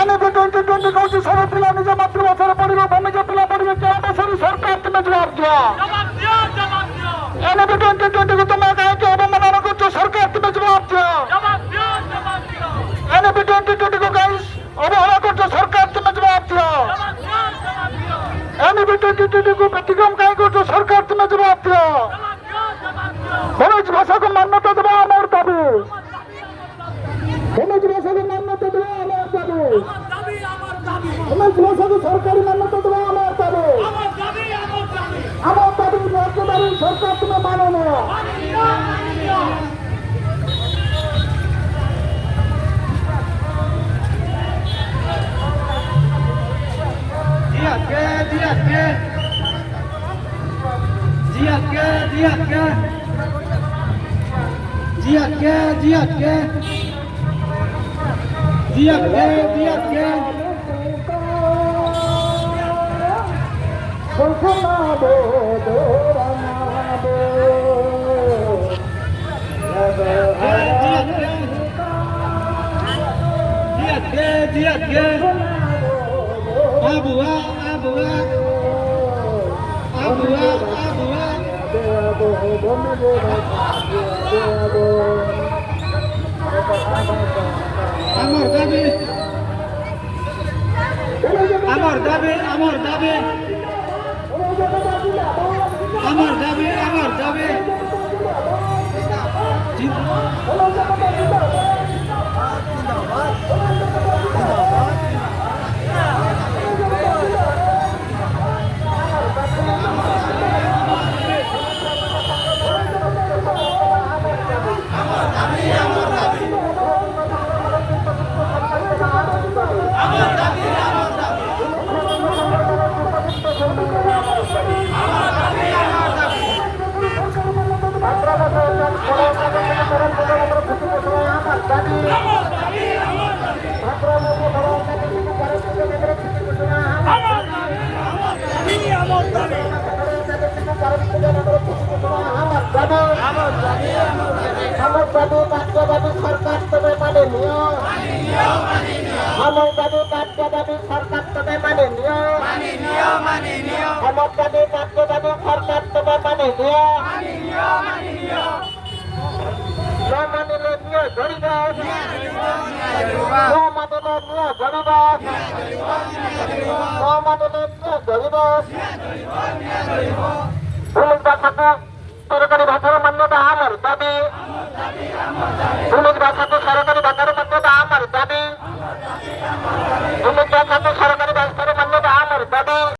NAP 2020 কৌশল সভাপতি নিজ মাতৃভাষার পরিবার ভূমিকা পিলা পরিবার চারপাশের সরকার তুমি জবাব দিও। NAP 2020 তোমার গায়কে অবমাননা করছো সরকার তুমি জবাব দিও। NAP 2020 को गाइस অবহেলা করছো সরকার তুমি জবাব দিও। NAP 2020 को ব্যতিক্রম কাজ করছো সরকার তুমি জবাব দিও। ভূমিজ ভাষা को मान्यता দেওয়া আমার দাবি। ভূমিজ ভাষা को मान्यता দেওয়া আমার দাবি। ভূমিজ ভাষা को সরকারি मान्यता দেওয়া আমার দাবি। আমার দাবি রাজ্যবাড়ির সরকার তুমি মানো না। সরকারি ভাষার মান্যতা আমার দাবি। ভূমিজ ভাষাকে সরকারি ভাষার মান্যতা আমার দাবি। ভূমিজ ভাষাকে